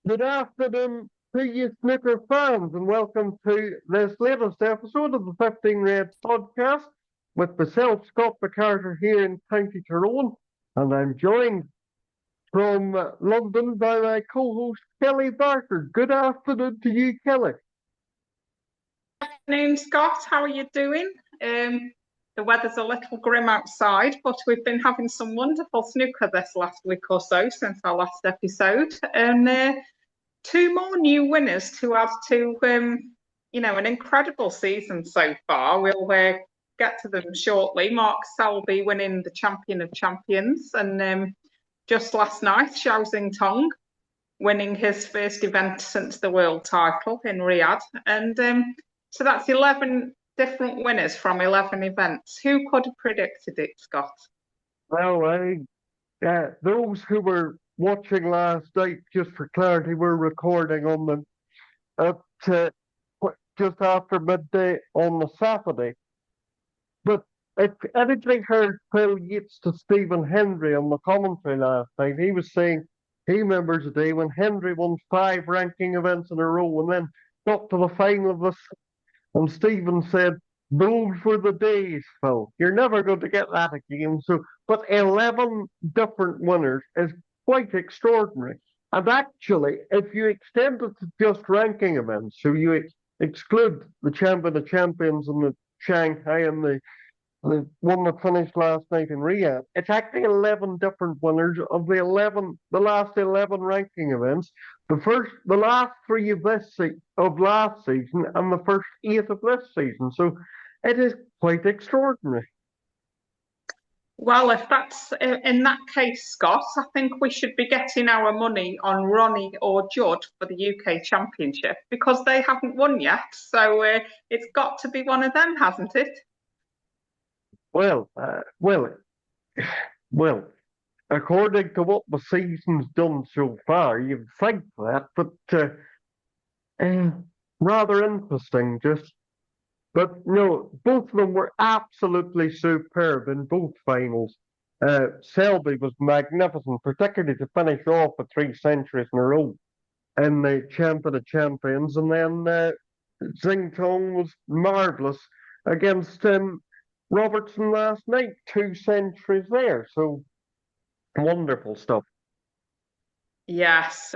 Good afternoon to you snooker fans, and welcome to this latest episode of the 15 Red podcast with myself, Scott McCarter, here in County Tyrone, and I'm joined from London by my co-host Kelly Barker. Good afternoon to you, Kelly. Afternoon, Scott. How are you doing? The weather's a little grim outside, but we've been having some wonderful snooker this last week or so since our last episode, and two more new winners to add to an incredible season so far. We'll get to them shortly. Mark Selby winning the Champion of Champions, and just last night, Zhao Xintong winning his first event since the world title in Riyadh, and so that's 11 different winners from 11 events. Who could have predicted it, Scott? Well, those who were watching last night, just for clarity, we're recording on them at just after midday on the Saturday. But if anybody heard Phil Yates to Stephen Hendry on the commentary last night, he was saying he remembers a day when Hendry won 5 ranking events in a row and then got to the final of this. And Stephen said, "Those were the days, Phil. You're never going to get that again." So, but 11 different winners is quite extraordinary. And actually, if you extend it to just ranking events, so you exclude the Champion of Champions and the Shanghai and the one that finished last night in Riyadh, it's actually 11 different winners of the last 11 ranking events. The last three of of last season, and the first 8 of this season. So it is quite extraordinary. Well, if that's in that case, Scott, I think we should be getting our money on Ronnie or Judd for the UK Championship because they haven't won yet. So it's got to be one of them, hasn't it? Well, uh, well, well. According to what the season's done so far, you'd think that, but uh, rather interesting. But no, both of them were absolutely superb in both finals. Selby was magnificent, particularly to finish off with 3 centuries in a row in the Champion of Champions, and then Xingtong was marvellous against Robertson last night, 2 centuries there. So wonderful stuff. Yes,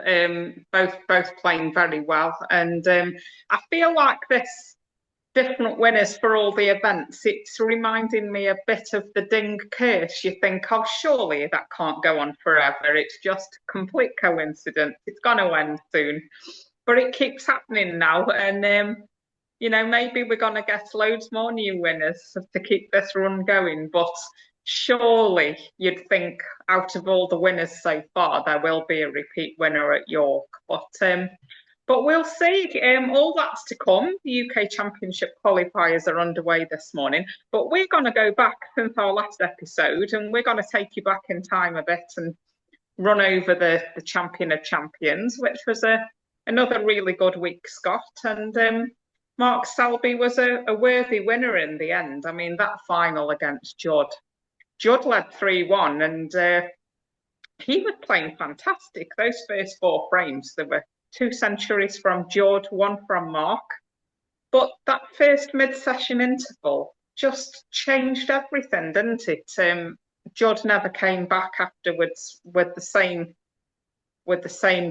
both playing very well, and I feel like this different winners for all the events. It's reminding me a bit of the Ding curse. You think, oh, surely that can't go on forever. It's just complete coincidence. It's going to end soon, but it keeps happening now, and maybe we're going to get loads more new winners to keep this run going. But surely you'd think out of all the winners so far, there will be a repeat winner at York. But we'll see. All that's to come. The UK Championship qualifiers are underway this morning. But we're going to go back since our last episode and we're going to take you back in time a bit and run over the Champion of Champions, which was another really good week, Scott. And Mark Selby was a worthy winner in the end. I mean, that final against Judd. Judd led 3-1 and he was playing fantastic. Those first 4 frames, there were 2 centuries from Judd, 1 from Mark. But that first mid-session interval just changed everything, didn't it? Judd never came back afterwards with the same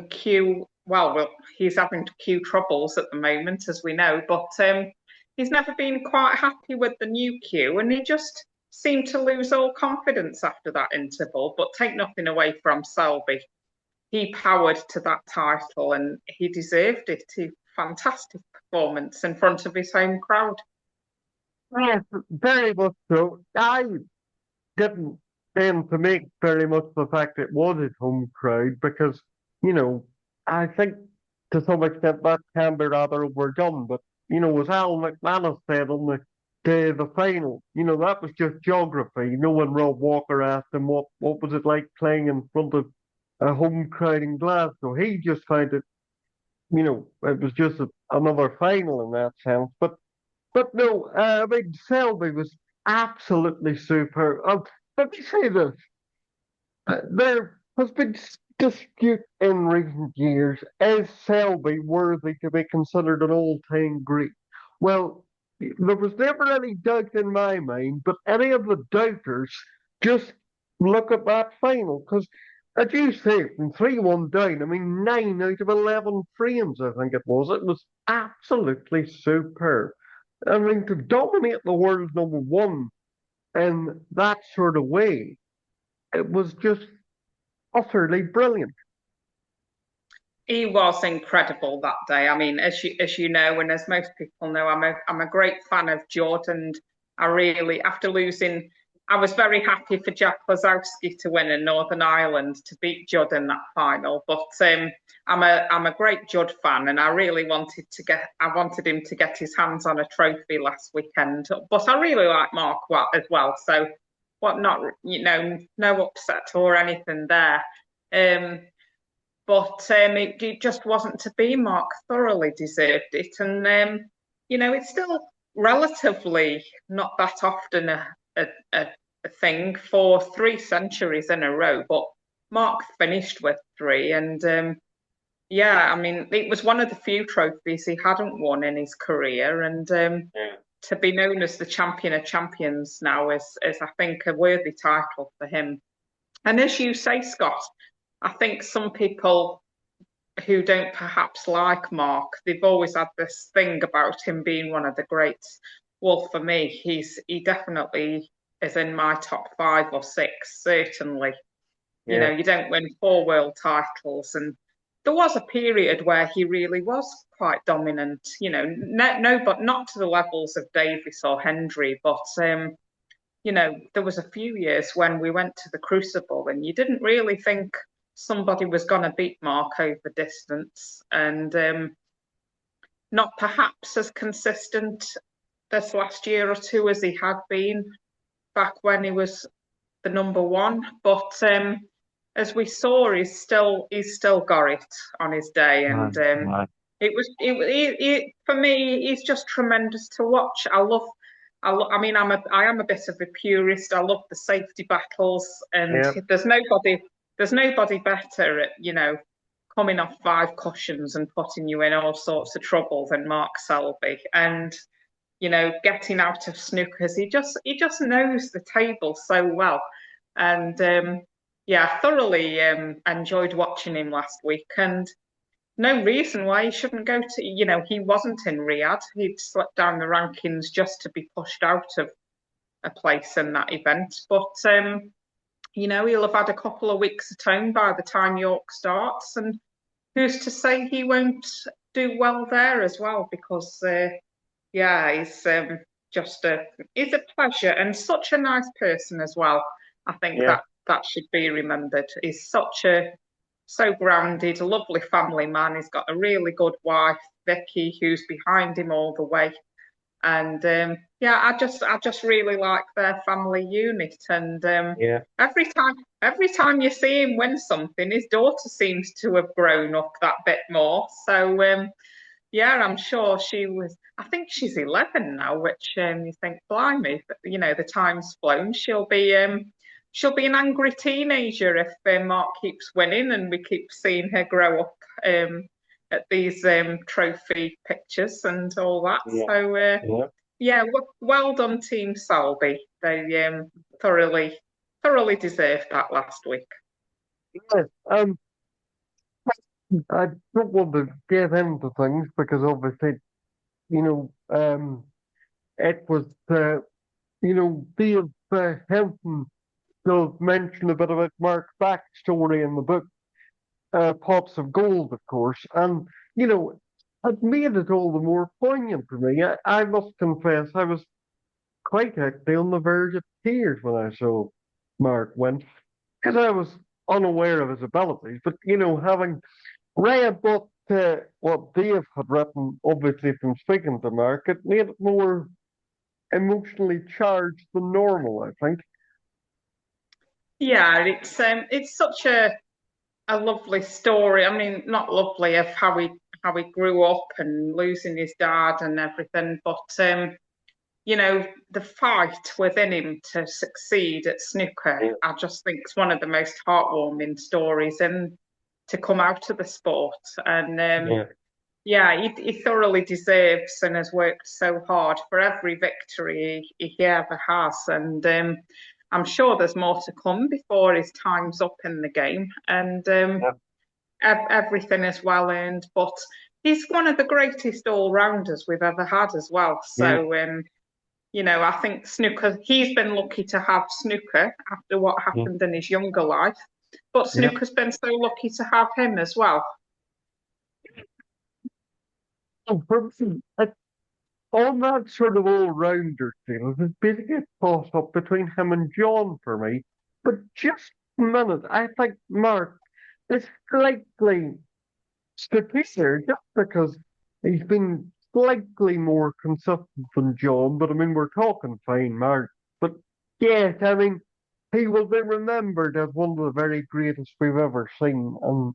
cue. Well, he's having cue troubles at the moment, as we know, but he's never been quite happy with the new cue, and he just seemed to lose all confidence after that interval. But take nothing away from Selby. He powered to that title and he deserved it. Fantastic performance in front of his home crowd. Yes, very much so. I didn't tend to make very much of the fact it was his home crowd because, you know, I think to some extent that can be rather overdone. But, as Al McManus said on the day of the final, that was just geography. When Rob Walker asked him what was it like playing in front of a home crowd in Glasgow, he just found it, it was just another final in that sense. But no, I mean, Selby was absolutely superb. Let me say this. There has been dispute in recent years, is Selby worthy to be considered an all-time great? Well, there was never any doubt in my mind, but any of the doubters just look at that final, because as you say, from 3-1 down, I mean, 9 out of 11 frames, I think it was absolutely superb. I mean, to dominate the world number one in that sort of way, it was just utterly brilliant. He was incredible that day. I mean, as you know, and as most people know, I'm a great fan of Judd, and I really, after losing, I was very happy for Jack Lazowski to win in Northern Ireland to beat Judd in that final. But I'm a great Judd fan, and I really I wanted him to get his hands on a trophy last weekend. But I really like Mark as well. So what not, no upset or anything there. Um, but it just wasn't to be. Mark thoroughly deserved it, and it's still relatively not that often a thing for 3 centuries in a row. But Mark finished with three, and yeah, I mean, it was one of the few trophies he hadn't won in his career, and to be known as the champion of champions now is I think a worthy title for him. And as you say, Scott, I think some people who don't perhaps like Mark, they've always had this thing about him being one of the greats. Well, for me, he definitely is in my top 5 or 6, certainly. Yeah. You don't win 4 world titles, and there was a period where he really was quite dominant. No, but not to the levels of Davis or Hendry, but there was a few years when we went to the Crucible and you didn't really think somebody was going to beat Mark over distance, and not perhaps as consistent this last year or two as he had been back when he was the number one. But as we saw, he's still got it on his day, Right, and right. for me, he's just tremendous to watch. I mean, I am a bit of a purist. I love the safety battles, and Yeah, there's nobody better at coming off 5 cushions and putting you in all sorts of trouble than Mark Selby. And getting out of snookers, he just knows the table so well. And yeah, thoroughly enjoyed watching him last week, and no reason why he shouldn't go to, he wasn't in Riyadh. He'd slipped down the rankings just to be pushed out of a place in that event. But, he'll have had a couple of weeks at home by the time York starts. And who's to say he won't do well there as well? Because, yeah, he's a pleasure and such a nice person as well. I think yeah, that should be remembered. He's so grounded, a lovely family man. He's got a really good wife, Vicky, who's behind him all the way. And yeah, I just really like their family unit. And yeah. every time you see him win something, his daughter seems to have grown up that bit more. So yeah, I'm sure she was. I think she's 11 now, which you think, blimey, but, the time's flown. She'll be an angry teenager if Mark keeps winning and we keep seeing her grow up at these trophy pictures and all that. Yeah, So yeah. yeah, well done, Team Selby. They thoroughly deserved that last week. Yes. I don't want to get into things because obviously, you know, it was, Dave Hilton does mention a bit about Mark's backstory in the book, Pots of Gold, of course, and it made it all the more poignant for me. I must confess, I was quite actually on the verge of tears when I saw Mark win, because I was unaware of his abilities. But having read what Dave had written, obviously from speaking to Mark, it made it more emotionally charged than normal, I think. Yeah, it's such a lovely story. I mean, not lovely of how he grew up and losing his dad and everything, but the fight within him to succeed at snooker, Yeah, I just think it's one of the most heartwarming stories in to come out of the sport. And Yeah. yeah, he thoroughly deserves and has worked so hard for every victory he ever has. And I'm sure there's more to come before his time's up in the game. And Yeah. everything is well earned. But he's one of the greatest all rounders we've ever had as well. Yeah. So, I think snooker, he's been lucky to have snooker after what Yeah. happened in his younger life. But Yeah. snooker's been so lucky to have him as well. So for me, on that sort of all-rounder thing, it's basically a toss-up between him and John for me. But just a minute, I think Mark is slightly superior just because he's been slightly more consistent than John. But I mean, we're talking fine Mark. But yes, I mean, he will be remembered as one of the very greatest we've ever seen. And,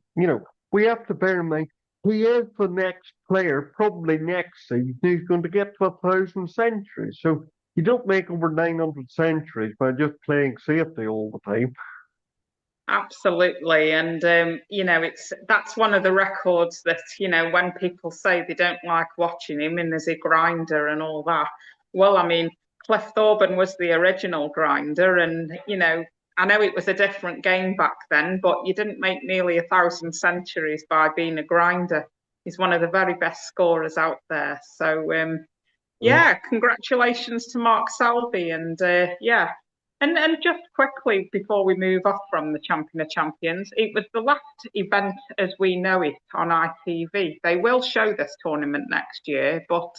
we have to bear in mind, he is the next player, probably next season, who's going to get to 1,000 centuries. So you don't make over 900 centuries by just playing safety all the time. Absolutely. And that's one of the records that, when people say they don't like watching him and there's a grinder and all that. Well, I mean, Cliff Thorburn was the original grinder, and I know it was a different game back then, but you didn't make nearly 1,000 centuries by being a grinder. He's one of the very best scorers out there. So Yeah. yeah, congratulations to Mark Selby, and yeah, and just quickly before we move off from the Champion of Champions, it was the last event as we know it on ITV. They will show this tournament next year, but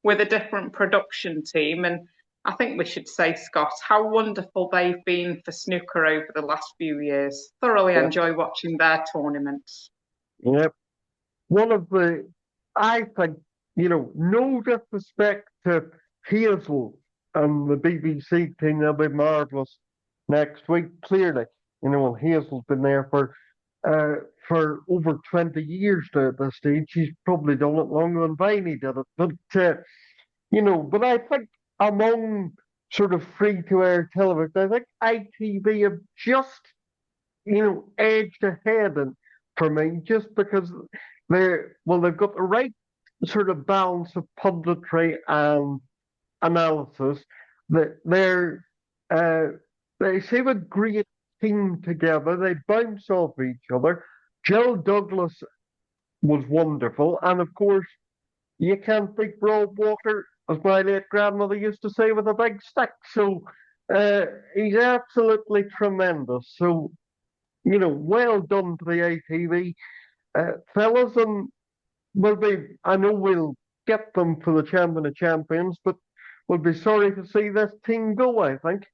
with a different production team. And I think we should say, Scott, how wonderful they've been for snooker over the last few years. Thoroughly Yeah. enjoy watching their tournaments. Yeah. One of the, I think, no disrespect to Hazel and the BBC team, they'll be marvellous next week, clearly. And Hazel's been there for over 20 years now at this stage. She's probably done it longer than Viney did it. But I think among sort of free-to-air television, I think ITV have just edged ahead and for me just because they've got the right sort of balance of punditry and analysis. That uh, they seem a great team together. They bounce off each other. Jill Douglas was wonderful, and of course you can't beat Rob Walker, as my late grandmother used to say, with a big stick. So uh, he's absolutely tremendous. So well done to the ATV fellas, and I know we'll get them for the Champion of Champions, but we'll be sorry to see this team go, I think.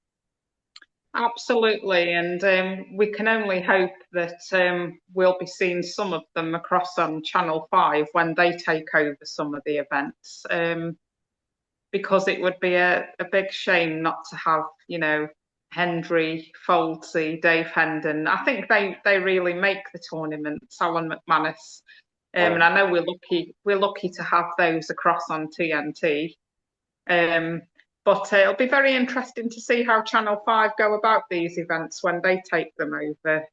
Absolutely, and we can only hope that we'll be seeing some of them across on Channel 5 when they take over some of the events, because it would be a big shame not to have, Hendry, Foldsey, Dave Hendon. I think they really make the tournament, Alan McManus. And I know we're lucky to have those across on TNT. But it'll be very interesting to see how Channel 5 go about these events when they take them over.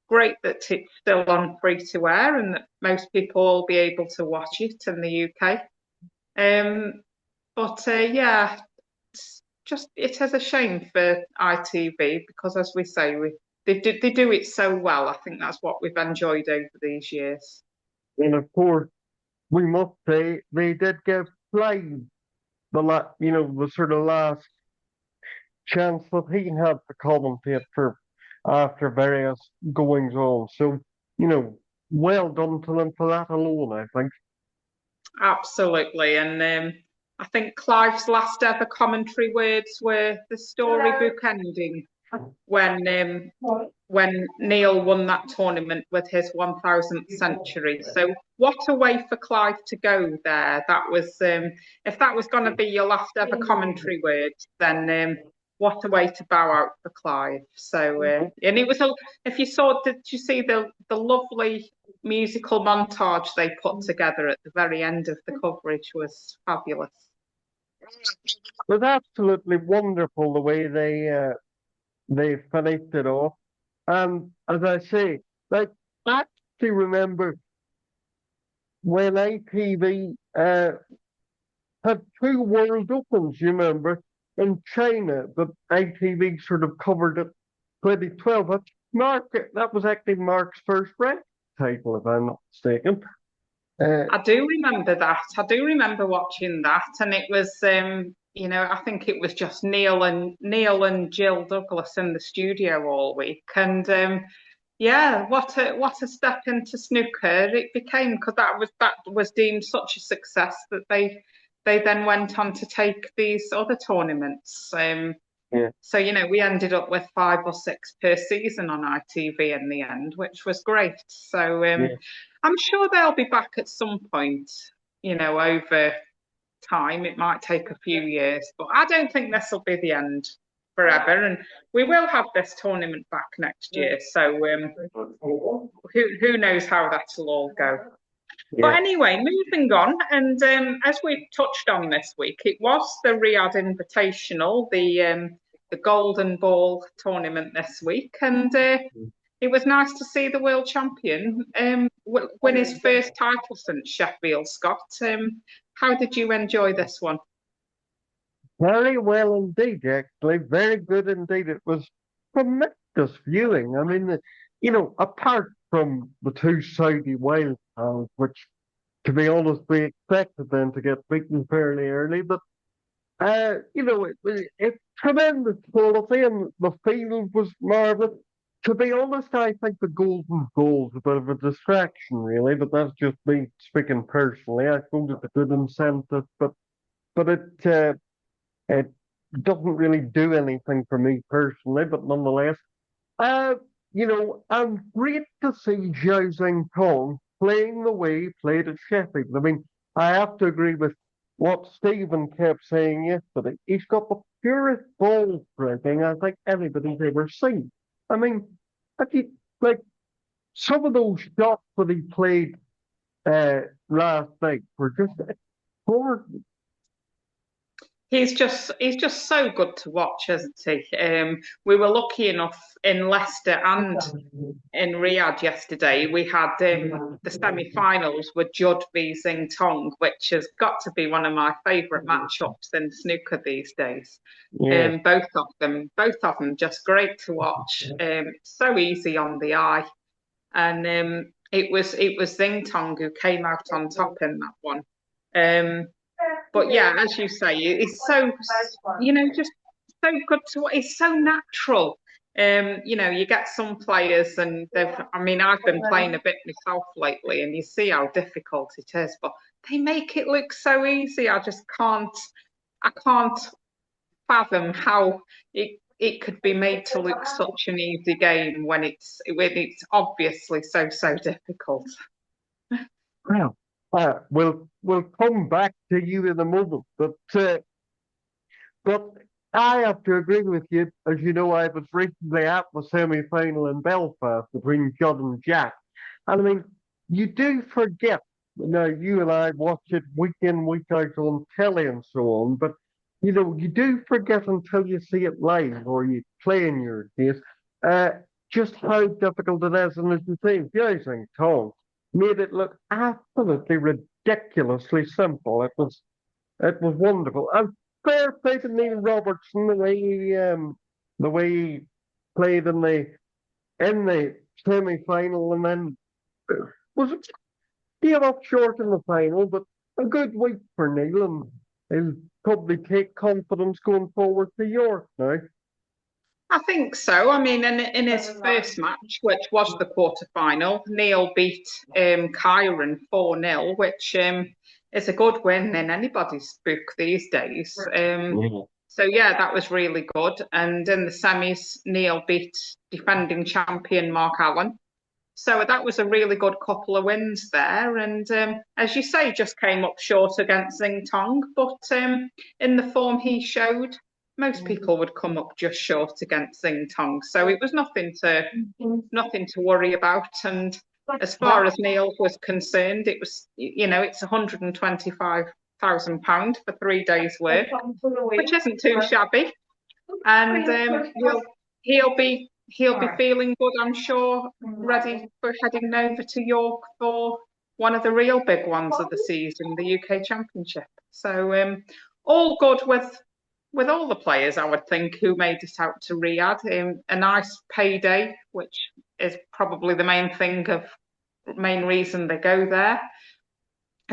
Great that it's still on free to air and that most people will be able to watch it in the UK. But yeah, it is a shame for ITV because, as we say, they do it so well. I think that's what we've enjoyed over these years. And of course, we must say they did give Clive the sort of last chance that he had to commentate for after various goings on. So, well done to them for that alone, I think. Absolutely, and I think Clive's last ever commentary words were the storybook ending when Neil won that tournament with his 1000th century. So what a way for Clive to go there. That was if that was going to be your last ever commentary word, then what a way to bow out for Clive. So and it was if you saw, did you see the lovely musical montage they put together at the very end of the coverage was fabulous. It was absolutely wonderful the way they finished it off. And as I say, like I actually remember when ATV had two World Opens, you remember, in China, that ATV sort of covered it 2012. That was actually Mark's first rank title, if I'm not mistaken. Uh, I do remember that. I do remember watching that, and it was, I think it was just Neil and Jill Douglas in the studio all week, and yeah, what a step into snooker it became, because that was deemed such a success that they then went on to take these other tournaments. yeah, So, we ended up with 5 or 6 per season on ITV in the end, which was great. So, yeah, I'm sure they'll be back at some point, over time. It might take a few years, but I don't think this will be the end forever. And we will have this tournament back next year. So, who knows how that'll all go. But yeah. anyway, moving on, and as we've touched on this week, it was the Riyadh Invitational, the Golden Ball tournament this week, and it was nice to see the world champion win his first title since Sheffield, Scott. How did you enjoy this one? Very well indeed, actually. Very good indeed. It was tremendous viewing. I mean, apart from the two Saudi wild cards, which, to be honest, we expected them to get beaten fairly early, but it's tremendous quality and the field was marvelous. To be honest, I think the golden goal is a bit of a distraction, really, but that's just me speaking personally. I think it's a good incentive, but it doesn't really do anything for me personally. But nonetheless, uh, I'm great to see Zhao Xintong playing the way he played at Sheffield. I mean, I have to agree with what Stephen kept saying yesterday. He's got the purest ball striking I think anybody's ever seen. I mean, if you, like some of those shots that he played last night were just gorgeous. He's just so good to watch, isn't he? We were lucky enough in Leicester and in Riyadh yesterday. We had the semi-finals with Judd v Xing which has got to be one of my favourite matchups in snooker these days. Yeah, Both of them, just great to watch. So easy on the eye, and it was Xing who came out on top in that one. Um, but yeah, as you say, it's so just so good to. It's so natural. You get some players, and they've. I mean, I've been playing a bit myself lately, and you see how difficult it is. But they make it look so easy. I just can't. I can't fathom how it could be made to look such an easy game when it's obviously so difficult. well, we'll come back to you in a moment, but I have to agree with you. As you know, I was recently at the semi-final in Belfast between Judd and Jack. And I mean, you do forget, now you and I watch it week in, week out on telly and so on, but you do forget until you see it live or you play in your case, uh, just how difficult it is. And as you say, Jiang Tong made it look absolutely ridiculously simple. It was wonderful. And fair play to Neil Robertson, the way he played in the semi-final, and then was came up short in the final, but a good week for Neil, and he'll probably take confidence going forward to York now. I think so. I mean, in his first match, which was the quarter-final, Neil beat Kyron 4-0, which is a good win in anybody's book these days. Yeah. So yeah, that was really good. And in the semis, Neil beat defending champion Mark Allen. So that was a really good couple of wins there. And as you say, just came up short against Xing Tong. But in the form he showed, most people would come up just short against Xing Tong. So it was nothing to worry about. And as far as Neil was concerned, it was, it's £125,000 for 3 days' work, which isn't too shabby. And he'll be he'll be feeling good, I'm sure, ready for heading over to York for one of the real big ones of the season, the UK Championship. So all good with all the players, I would think, who made it out to Riyadh. A nice payday, which is probably the main reason they go there.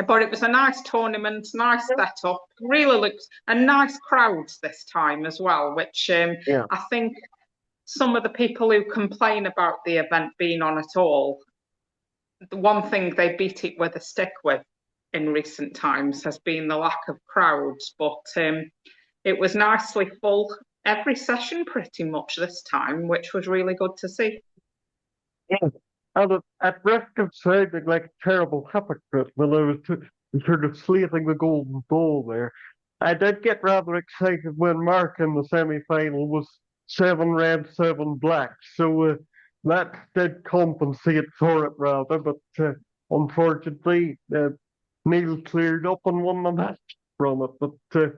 But it was a nice tournament, nice setup. Really looks a nice crowds this time as well, which Yeah. I think some of the people who complain about the event being on at all, the one thing they beat it with a stick with in recent times has been the lack of crowds. But it was nicely full every session pretty much this time, which was really good to see. Yeah. And at risk of sounding like a terrible hypocrite when I was sort of slating the golden ball there, I did get rather excited when Mark in the semi-final was 7 red, 7 black. So that did compensate for it rather, but unfortunately, Neil cleared up and won the match from it. But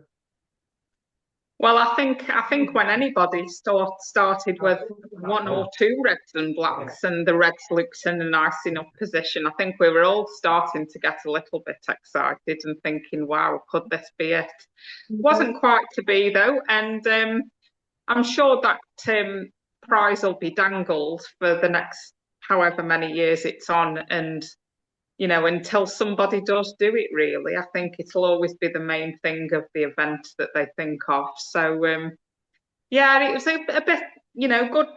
Well, I think when anybody started with one or two reds and blacks, and the reds looked in a nice enough position, I think we were all starting to get a little bit excited and thinking, "Wow, could this be it?" Wasn't quite to be though, and I'm sure that prize will be dangled for the next however many years it's on, and until somebody does do it, really, I think it'll always be the main thing of the event that they think of. So, yeah, it was a bit,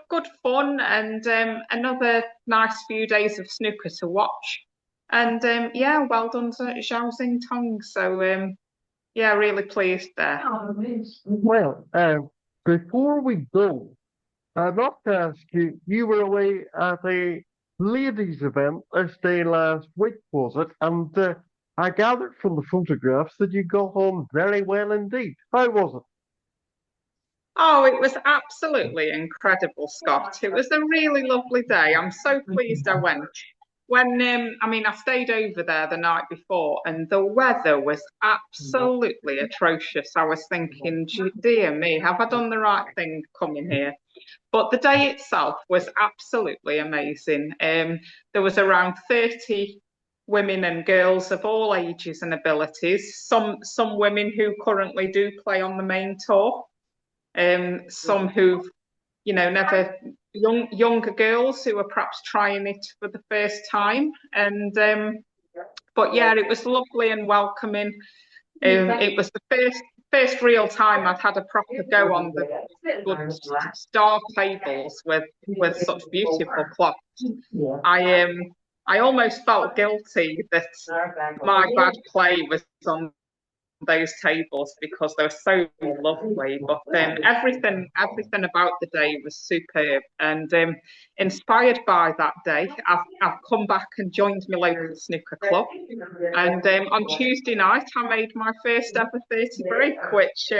good fun, and another nice few days of snooker to watch. And yeah, well done to Zhao Xintong. So, yeah, really pleased there. well, before we go, I'd love to ask you, you were away at a ladies' event this day last week, was it? And I gathered from the photographs that you got on very well indeed. How was Oh, it was absolutely incredible, Scott. It was a really lovely day. I'm so pleased I went. I stayed over there the night before, and the weather was absolutely atrocious. I was thinking, dear me, have I done the right thing coming here? But the day itself was absolutely amazing. There was around 30 women and girls of all ages and abilities. Some women who currently do play on the main tour. Some who've never younger girls who are perhaps trying it for the first time. And but yeah, it was lovely and welcoming. It was the first real time I'd had a proper go on the good star tables with such beautiful cloths. I almost felt guilty that my bad play was on those tables because they were so lovely. But everything about the day was superb, and inspired by that day, I've come back and joined my local snooker club. And on Tuesday night, I made my first ever 30 break, which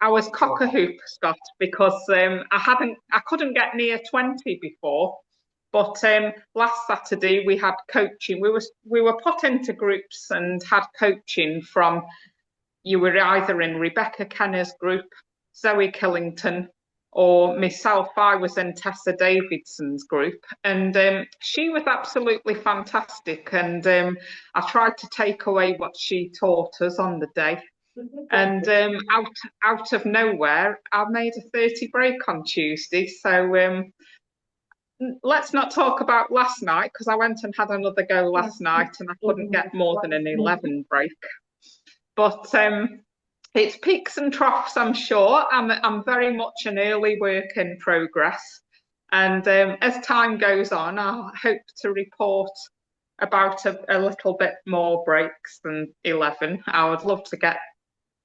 I was cock a hoop, Scott, because I couldn't get near 20 before. But last Saturday we had coaching. We were put into groups and had coaching from. You were either in Rebecca Kenner's group, Zoe Killington, or myself. I was in Tessa Davidson's group, and she was absolutely fantastic. And I tried to take away what she taught us on the day. And out of nowhere, I made a 30 break on Tuesday. So let's not talk about last night, because I went and had another go last night and I couldn't get more than an 11 break. But it's peaks and troughs, I'm sure. I'm very much an early work in progress. And as time goes on, I hope to report about a little bit more breaks than 11. I would love to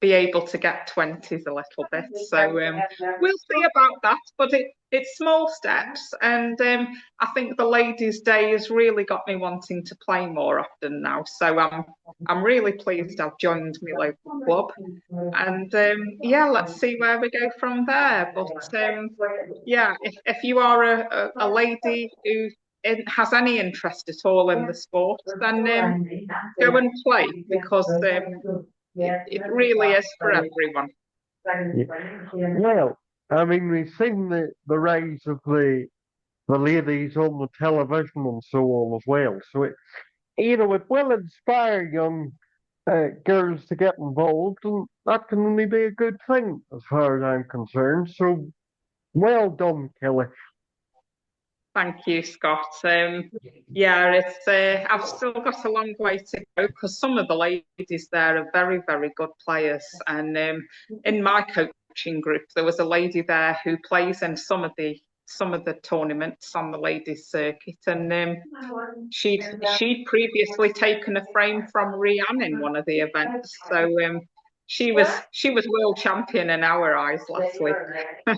be able to get 20s a little bit. So we'll see about that. But it's small steps. And I think the ladies' day has really got me wanting to play more often now. So I'm really pleased I've joined my local club. And yeah, let's see where we go from there. But yeah, if you are a lady who has any interest at all in the sport, then go and play, because it really is for everyone. it? Well, I mean, we've seen the rise of the ladies on the television and so on as well. So it will inspire young girls to get involved, and that can only be a good thing as far as I'm concerned. So well done, Kelly. Thank you, Scott. Yeah, I've still got a long way to go because some of the ladies there are very, very good players. And in my coaching group, there was a lady there who plays in some of the tournaments on the ladies' circuit, and she'd previously taken a frame from Rianne in one of the events. So she was world champion in our eyes last week.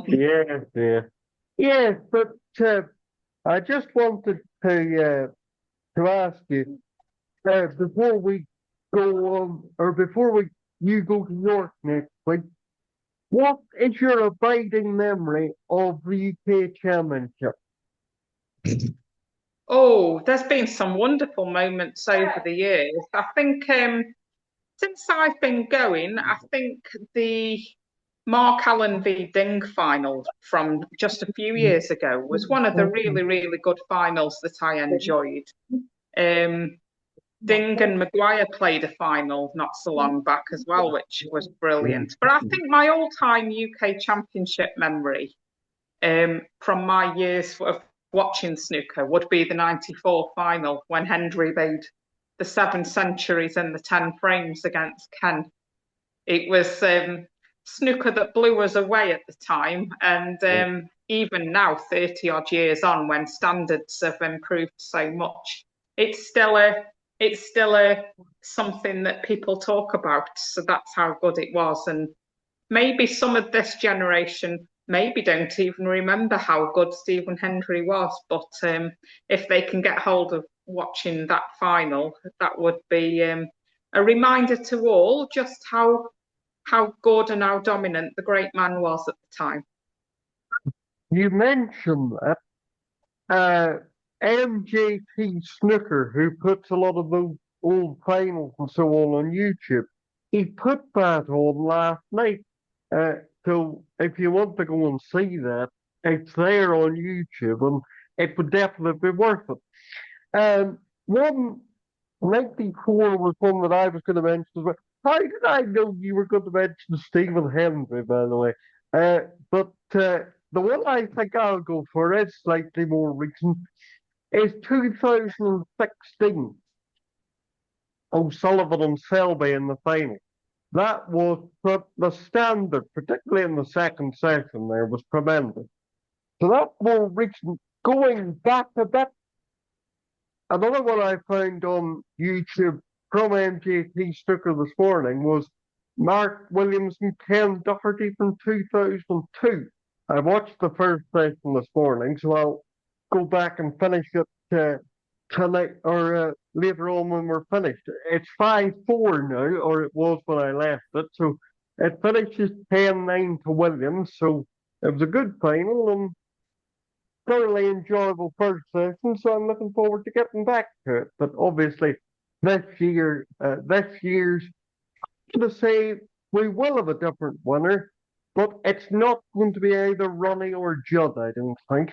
Yeah, yeah, yeah. But I just wanted to ask you before we go on, or before we you go to York next week. What is your abiding memory of the UK Championship? Oh, there's been some wonderful moments over the years. I think since I've been going, I think the Mark Allen v Ding final from just a few years ago was one of the really, really good finals that I enjoyed. Um, Ding and Maguire played a final not so long back as well, which was brilliant. But I think my all-time UK Championship memory from my years of watching snooker would be the '94 final when Hendry made the 7 centuries in the 10 frames against Ken. It was snooker that blew us away at the time. And even now, 30 odd years on, when standards have improved so much, it's still a something that people talk about. So that's how good it was. And maybe some of this generation maybe don't even remember how good Stephen Hendry was. But if they can get hold of watching that final, that would be a reminder to all just how good and how dominant the great man was at the time. You mentioned that MJT Snooker, who puts a lot of those old finals and so on YouTube, he put that on last night. Uh, so if you want to go and see that, it's there on YouTube, and it would definitely be worth it. One 94 was one that I was going to mention as well. How did I know you were going to mention Stephen Hendry, by the way? But the one I think I'll go for is slightly more recent. Is 2016 O'Sullivan and Selby in the final. That was the standard, particularly in the second session there, was tremendous. So that more recent, going back a bit, another one I found on YouTube from MJT Snooker this morning was Mark Williams and Ken Doherty from 2002. I watched the first session this morning, so I'll go back and finish it tonight or later on when we're finished. It's 5-4 now, or it was when I left it. So it finishes 10-9 to Williams. So it was a good final and thoroughly enjoyable first session. So I'm looking forward to getting back to it. But obviously, this year's, to say we will have a different winner, but it's not going to be either Ronnie or Judd, I don't think.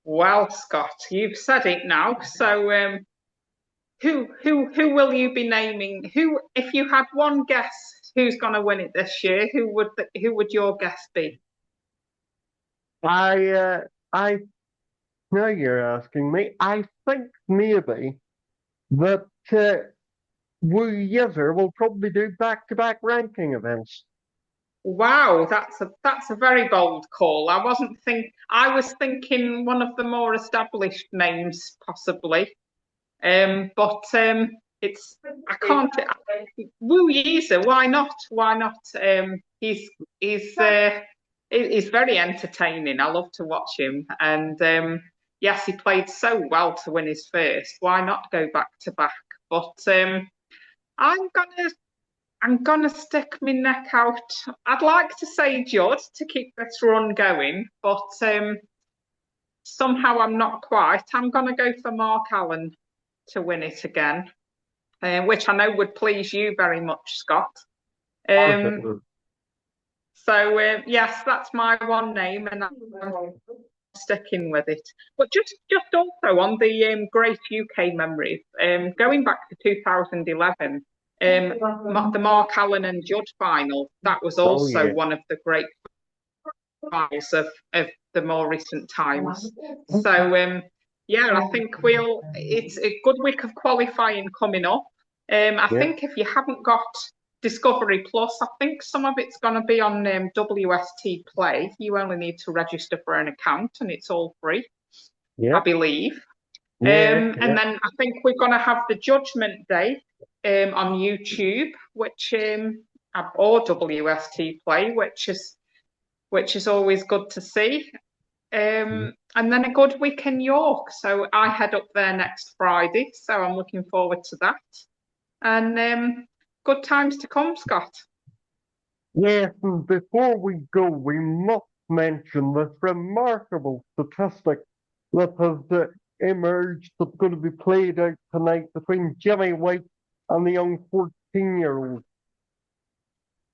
Well, Scott, you've said it now. So, who will you be naming? Who, if you had one guess, who's going to win it this year? Who would your guess be? I now you're asking me. I think maybe that Wu Yizer will probably do back-to-back ranking events. Wow, that's a very bold call. I was thinking one of the more established names, possibly. But it's I can't. Wu Yeezer, why not? Why not? He's very entertaining. I love to watch him, and yes, he played so well to win his first. Why not go back to back? But I'm gonna stick my neck out. I'd like to say Judd to keep this run going, but somehow I'm not quite. I'm gonna go for Mark Allen to win it again, which I know would please you very much, Scott. Um, So yes, that's my one name, and I'm sticking with it. But just also on the great UK memories, going back to 2011, the Mark Allen and Judd final, that was Oh also yeah, one of the great finals of the more recent times. So yeah, I think it's a good week of qualifying coming up. I yeah, think if you haven't got Discovery Plus, I think some of it's going to be on WST Play. You only need to register for an account and it's all free, yeah, I believe. yeah, And yeah. then I think we're going to have the Judgment Day on YouTube, which or WST Play, which is always good to see. And then a good week in York. So I head up there next Friday, so I'm looking forward to that. And good times to come, Scott. Yes, and before we go, we must mention this remarkable statistic that has emerged that's going to be played out tonight between Jimmy White and the young 14-year-old.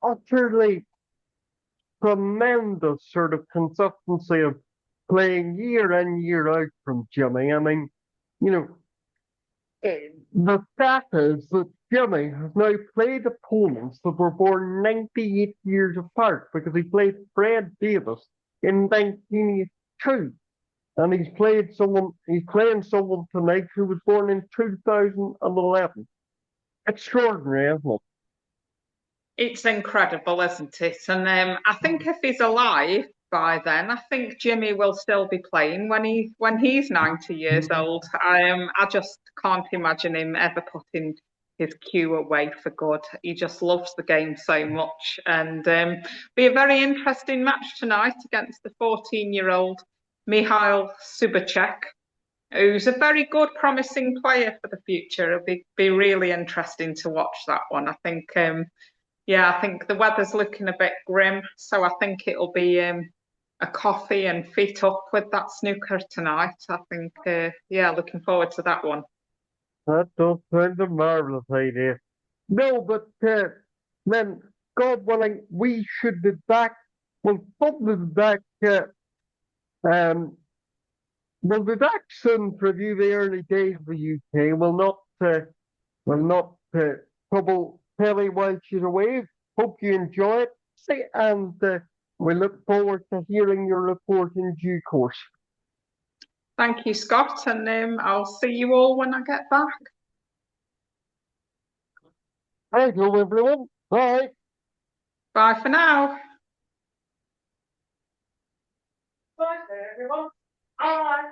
Utterly tremendous sort of consistency of playing year in, year out from Jimmy. I mean, you know, the fact is that Jimmy has now played opponents that were born 98 years apart because he played Fred Davis in 1982. And he's playing someone tonight who was born in 2011. Extraordinary, isn't it? It's incredible, isn't it? And I think if he's alive by then, I think Jimmy will still be playing when he's 90 years old. I just can't imagine him ever putting his cue away for good. He just loves the game so much, and be a very interesting match tonight against the 14-year-old Mihail Subachek, who's a very good, promising player for the future. It'll be really interesting to watch that one. I think. Yeah, I think the weather's looking a bit grim, so I think it'll be a coffee and feet up with that snooker tonight. I think, yeah, looking forward to that one. That does sound a marvelous idea. No, but then, God willing, we should be back. We'll probably be back. Um, we'll be back soon to review the early days of the UK. We'll not trouble Kelly while she's away. Hope you enjoy it. See, and we look forward to hearing your report in due course. Thank you, Scott, and I'll see you all when I get back. Hello, everyone. Bye. Bye for now. Bye, everyone. Bye.